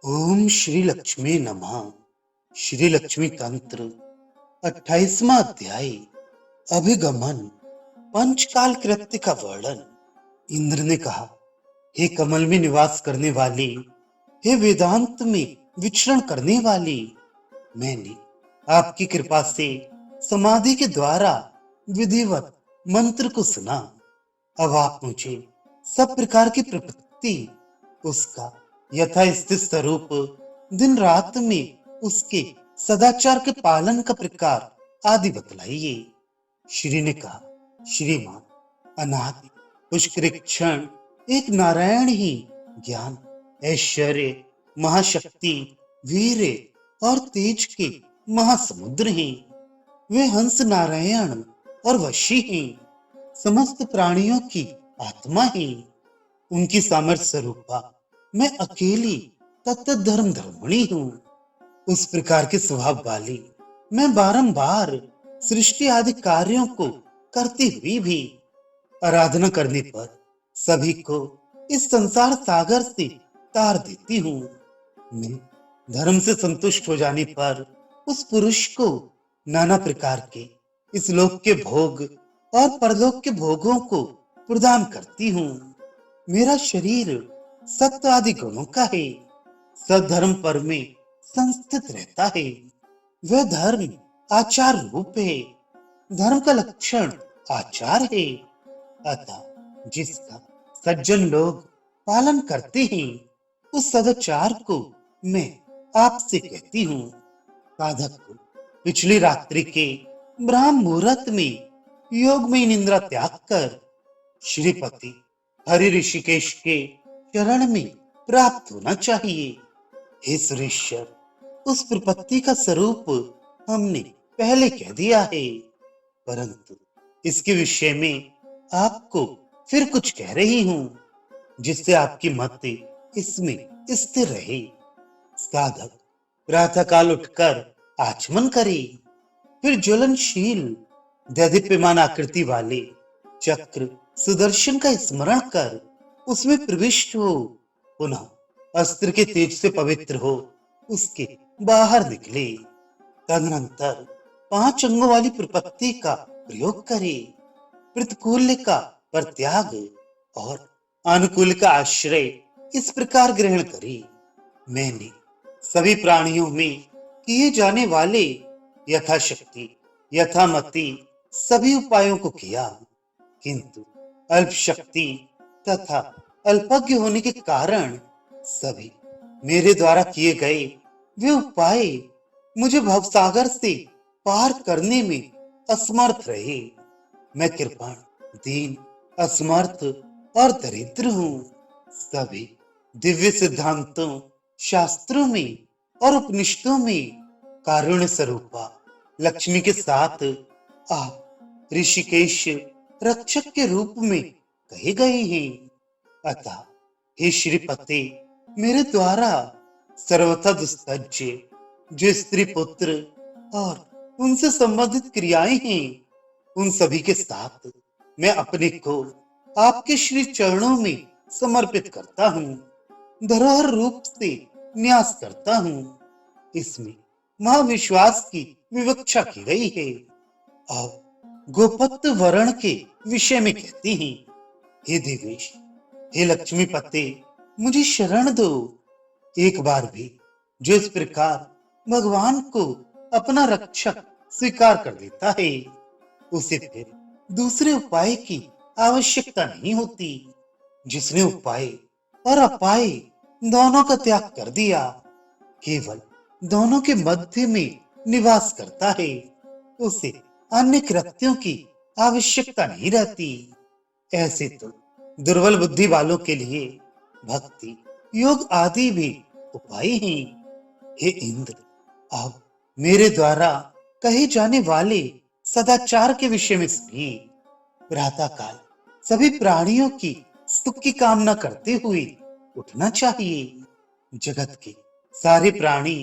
ओम श्री लक्ष्मी नमः। श्री लक्ष्मी तंत्र 28वां अध्याय। अभिगमन। पंचकाल कृत्य का वर्णन। इंद्र ने कहा, हे कमल में निवास करने वाली, हे वेदांत में विचरण करने वाली, मैंने आपकी कृपा से समाधि के द्वारा विधिवत मंत्र को सुना। अब आप मुझे सब प्रकार की प्रकृति, उसका यथा स्थित स्वरूप, दिन रात में उसके सदाचार के पालन का प्रकार आदि बतलाइए। श्री ने कहा, श्रीमान, अनादि पुष्कृक्षण एक नारायण ही ज्ञान, ऐश्वर्य, महाशक्ति, वीर और तेज के महासमुद्र हैं। वे हंस नारायण और वशी हैं, समस्त प्राणियों की आत्मा है। उनकी सामर्थ्य स्वरूपा मैं अकेली तत्त धर्म धर्मणी हूँ। उस प्रकार के स्वभाव वाली मैं बारंबार सृष्टि आदि कार्यों को करती हुई भी आराधना करने पर सभी को इस संसार सागर से तार देती हूँ। मैं धर्म से संतुष्ट हो जाने पर उस पुरुष को नाना प्रकार के इस लोक के भोग और परलोक के भोगों को प्रदान करती हूँ। मेरा शरीर सत्य आदि गुणों का है, सधर्म पर में संस्थित रहता है। वह धर्म आचार रूप है, धर्म का लक्षण आचार है। अतः जिसका सज्जन लोग पालन करते हैं, उस सदाचार को मैं आपसे कहती हूँ। साधक को पिछली रात्रि के ब्राह्म मुहूर्त में योग में निंद्रा त्याग कर श्रीपति हरि ऋषिकेश के चरण में प्राप्त होना चाहिए। हे सुरेश्वर, उस प्रपत्ति का स्वरूप हमने पहले कह दिया है, परंतु इसके विषय में आपको फिर कुछ कह रही हूँ, जिससे आपकी मत इसमें स्थिर रहे। साधक प्रातः काल उठकर आचमन करे, फिर ज्वलनशील दैदीप्यमान आकृति वाले चक्र सुदर्शन का स्मरण कर उसमें प्रविष्ट हो, पुनः अस्त्र के तेज से पवित्र हो उसके बाहर निकले। तदनंतर 5 अंगों वाली प्रपत्ति का प्रयोग करे, प्रतिकूल का परित्याग और अनुकूल का आश्रय इस प्रकार ग्रहण करे। मैंने सभी प्राणियों में किए जाने वाले यथाशक्ति यथामति सभी उपायों को किया, किंतु अल्प शक्ति तथा अल्पज्ञ होने के कारण सभी मेरे द्वारा किए गए वे उपाय मुझे भवसागर से पार करने में असमर्थ रहे। मैं कृपण, दीन, असमर्थ और दरिद्र हूँ। सभी दिव्य सिद्धांतों, शास्त्रों में और उपनिषदों में कारुण्य स्वरूपा लक्ष्मी के साथ आप ऋषिकेश रक्षक के रूप में कहे गए हैं। अतः हे श्रीपते, मेरे द्वारा सर्वथा दुस्तज्य जो स्त्री पुत्र और उनसे संबंधित क्रियाएं हैं, उन सभी के साथ मैं अपने को आपके श्री चरणों में समर्पित करता हूँ, धरोहर रूप से न्यास करता हूँ। इसमें महाविश्वास की विवक्षा की गई है। अब गोपत्य वर्ण के विषय में कहती हैं, हे देवेश, हे लक्ष्मीपते, मुझे शरण दो। एक बार भी जो इस प्रकार भगवान को अपना रक्षक स्वीकार कर लेता है, उसे फिर दूसरे उपाय की आवश्यकता नहीं होती। जिसने उपाय और अपाय दोनों का त्याग कर दिया, केवल दोनों के मध्य में निवास करता है, उसे अन्य कृत्यों की आवश्यकता नहीं रहती। ऐसे तो दुर्बल बुद्धि वालों के लिए भक्ति, योग आदि भी उपाय हैं। हे इंद्र, अब मेरे द्वारा कहे जाने वाले सदाचार के विषय में सुनिए। प्रातः काल सभी प्राणियों की सुख की कामना करते हुए उठना चाहिए। जगत के सारे प्राणी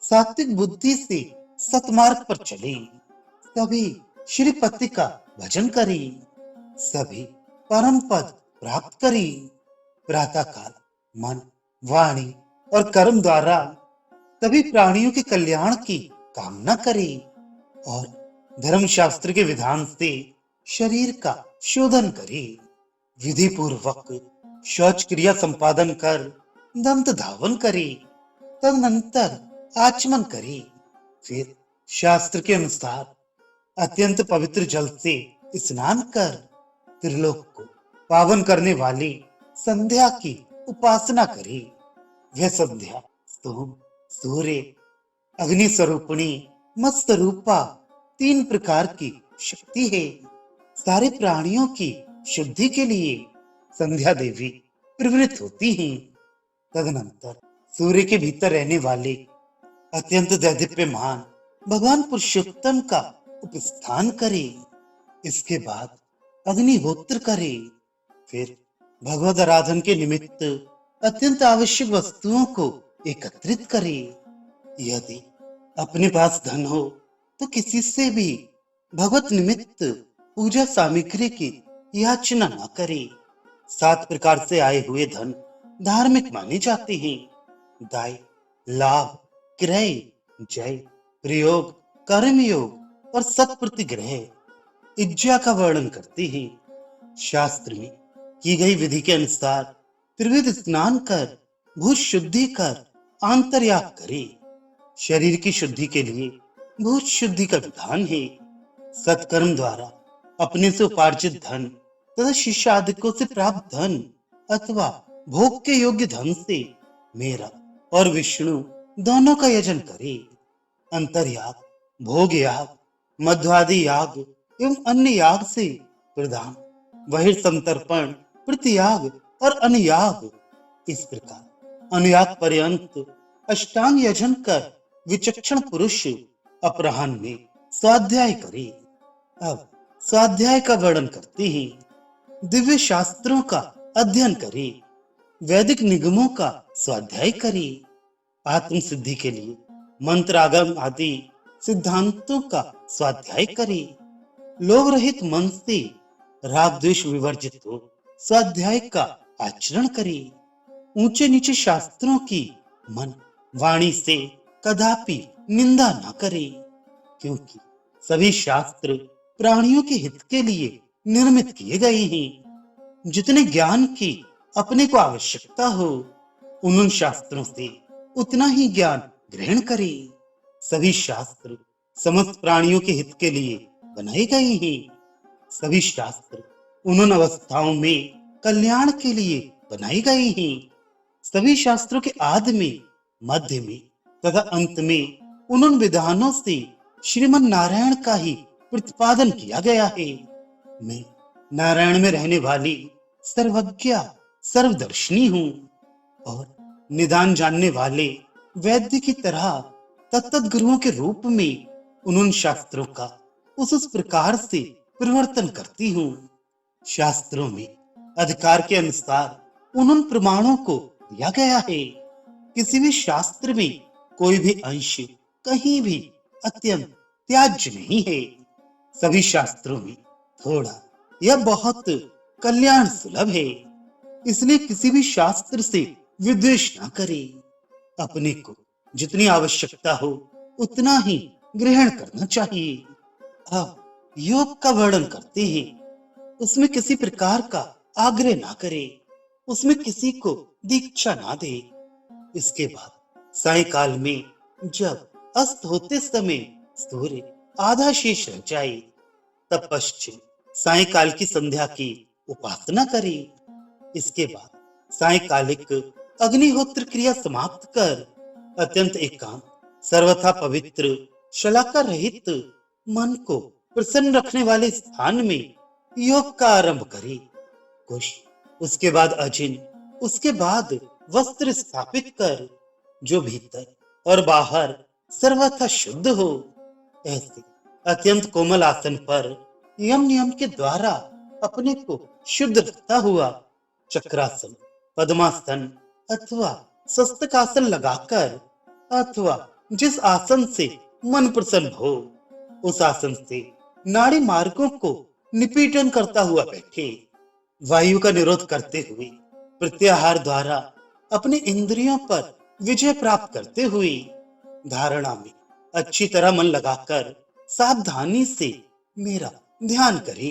सात्विक बुद्धि से सतमार्ग पर चले, सभी श्रीपति का भजन करें, सभी परम पद प्राप्त करें। प्रातः काल मन, वाणी और कर्म द्वारा सभी प्राणियों के कल्याण की कामना करे और धर्म शास्त्र के विधान से शरीर का शोधन करे। विधि पूर्वक शौच क्रिया संपादन कर दंत धावन करे, तदनंतर आचमन करे। फिर शास्त्र के अनुसार अत्यंत पवित्र जल से स्नान कर त्रिलोक को पावन करने वाली संध्या की उपासना करे। वह संध्या सोम, सूर्य, अग्नि स्वरूपिणी, मत्स्य रूपा तीन प्रकार की शक्ति है। सारे प्राणियों की शुद्धि के लिए संध्या देवी प्रवृत्त होती हैं। तदनंतर सूर्य के भीतर रहने वाले अत्यंत दैदीप्यमान भगवान पुरुषोत्तम का उपस्थान करे। इसके बाद अग्निहोत्र करे। फिर भगवत आराधन के निमित्त अत्यंत आवश्यक वस्तुओं को एकत्रित करे। यदि अपने पास धन हो तो किसी से भी भगवत निमित्त पूजा सामग्री की याचना न करे। 7 प्रकार से आए हुए धन धार्मिक माने जाते हैं। दाय, लाभ, क्रय, जय, प्रयोग, कर्मयोग और सत्प्रतिग्रह इज्जा का वर्णन करते हैं। शास्त्र में की गई विधि के अनुसार त्रिविध स्नान कर भूत शुद्धि कर आंतर्याग करे। शरीर की शुद्धि के लिए भूत शुद्धि का विधान है। सत्कर्म द्वारा अपने से उपार्जित धन तथा शिष्यादिकों से प्राप्त धन अथवा भोग के योग्य धन से मेरा और विष्णु दोनों का यजन करे। अंतर्याग, भोग याग, मध्वादि याग एवं अन्य याग से प्रदान, बहिर्संतर्पण, प्रतियाग और अनुयाग, इस प्रकार अनुयाग पर्यंत अष्टांग यजन कर विचक्षण पुरुष अपराह्न में स्वाध्याय करे। अब स्वाध्याय का वर्णन करते हैं। दिव्य शास्त्रों का अध्ययन करे, वैदिक निगमों का स्वाध्याय करे, आत्म सिद्धि के लिए मंत्र आगम आदि सिद्धांतों का स्वाध्याय करे, लोभ रहित मन से राग द्वेष विवर्जित हो स्वाध्याय का आचरण करे, ऊंचे नीचे शास्त्रों की मन वाणी से कदापि निंदा न करे, क्योंकि सभी शास्त्र प्राणियों के हित के लिए निर्मित किए गए हैं। जितने ज्ञान की अपने को आवश्यकता हो उन शास्त्रों से उतना ही ज्ञान ग्रहण करे। सभी शास्त्र समस्त प्राणियों के हित के लिए बनाए गए हैं। सभी शास्त्र उन अवस्थाओं में कल्याण के लिए बनाए गए हैं। सभी शास्त्रों के आदि में, मध्य में तथा अंत में उन विधानों से श्रीमन नारायण का ही प्रतिपादन किया गया है। मैं नारायण में रहने वाली सर्वज्ञा सर्वदर्शिनी हूँ और निदान जानने वाले वैद्य की तरह तत्त गुरुओं के रूप में उन शास्त्रों का उस प्रकार से परिवर्तन करती हूँ। शास्त्रों में अधिकार के अनुसार उन प्रमाणों को दिया गया है। किसी भी शास्त्र में कोई भी अंश कहीं भी अत्यंत त्याज्य नहीं है। सभी शास्त्रों में थोड़ा या बहुत कल्याण सुलभ है। इसलिए किसी भी शास्त्र से विद्वेष न करे। अपने को जितनी आवश्यकता हो उतना ही ग्रहण करना चाहिए। अब योग का वर्णन करते हैं। उसमें किसी प्रकार का आग्रह ना करे, उसमें किसी को दीक्षा ना दे। इसके बाद सायंकाल में जब अस्त होते समय सूर्य आधा शेष रह जाए तब पश्चिम सायंकाल की संध्या की उपासना करे। इसके बाद सायंकालिक अग्निहोत्र क्रिया समाप्त कर अत्यंत एकांत सर्वथा पवित्र शलाका रहित मन को प्रसन्न रखने वाले स्थान में योग का आरंभ करे। कुश, उसके बाद अजिन, उसके बाद वस्त्र स्थापित कर जो भीतर और बाहर सर्वथा शुद्ध हो। ऐसे अत्यंत कोमल आसन पर यम नियम के द्वारा अपने को शुद्ध रखता हुआ चक्रासन, पद्मासन अथवा शस्त्रकासन लगाकर अथवा जिस आसन से मन प्रसन्न हो उस आसन से नाड़ी मार्गों को निपीटन करता हुआ बैठे। वायु का निरोध करते हुए प्रत्याहार द्वारा अपने इंद्रियों पर विजय प्राप्त करते हुए धारणा में अच्छी तरह मन लगाकर सावधानी से मेरा ध्यान करे।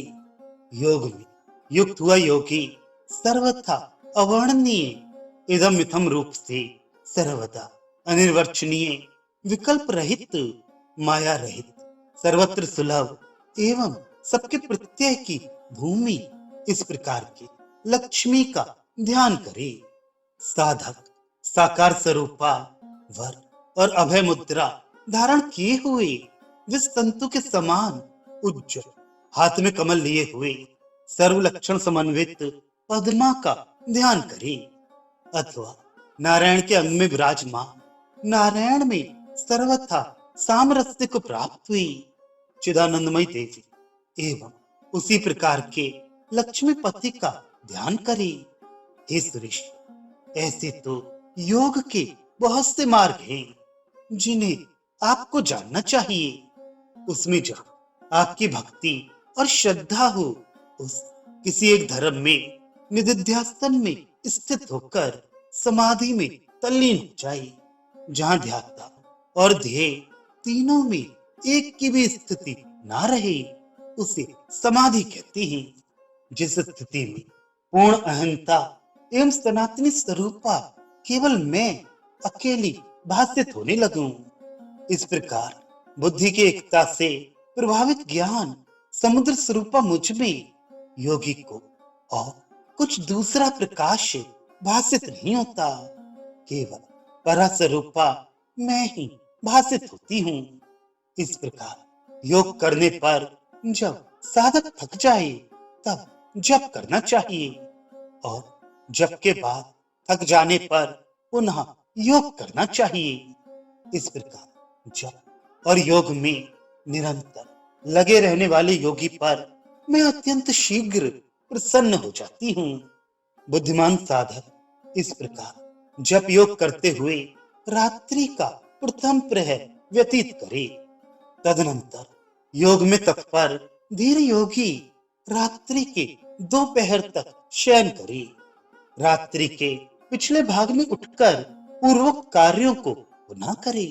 योग में युक्त हुआ योगी सर्वथा अवर्णनीय इदम इथम रूप से सर्वदा अनिर्वचनीय विकल्प रहित माया रहित सर्वत्र सुलभ एवं सबके प्रत्यय की भूमि इस प्रकार के लक्ष्मी का ध्यान करे। साधक साकार स्वरूपा वर और अभय मुद्रा धारण किए हुए जिस तंतु के समान उज्ज्वल हाथ में कमल लिए हुए सर्व लक्षण समन्वित पद्मा का ध्यान करे, अथवा नारायण के अंग में विराजमान नारायण में सर्वथा सामरस्य को प्राप्त हुई चिदानंदमयी देवी एवं उसी प्रकार के लक्ष्मीपति का ध्यान करे। हे सुरेश, ऐसे तो योग के बहुत से मार्ग हैं जिन्हें आपको जानना चाहिए। उसमें जहाँ आपकी भक्ति और श्रद्धा हो, उस किसी एक धर्म में निधिध्यासन में स्थित होकर समाधि में तल्लीन हो जाए, जहाँ ध्याता और ध्येय तीनों में एक की भी स्थिति ना रहे, उसे समाधि कहते हैं। जिस स्थिति में पूर्ण अहंता एवं सनातनी स्वरूपा केवल मैं अकेली भाषित होने लगूं। इस प्रकार बुद्धि की एकता से प्रभावित ज्ञान समुद्र स्वरूपा मुझ में योगी को और कुछ दूसरा प्रकाश भाषित नहीं होता, केवल परास्वरूपा मैं ही भाषित होती हूँ। इस प्रकार योग करने पर जब साधक थक जाए तब जप करना चाहिए और जप के बाद थक जाने पर पुनः योग करना चाहिए। इस प्रकार जप और योग में निरंतर लगे रहने वाले योगी पर मैं अत्यंत शीघ्र प्रसन्न हो जाती हूँ। बुद्धिमान साधक इस प्रकार जप योग करते हुए रात्रि का प्रथम प्रहर व्यतीत करे। तदनंतर योग में तत्पर धीर योगी रात्रि के 2 पहर तक शयन करे। रात्रि के पिछले भाग में उठकर पूर्वोक्त कार्यों को पुनः करे।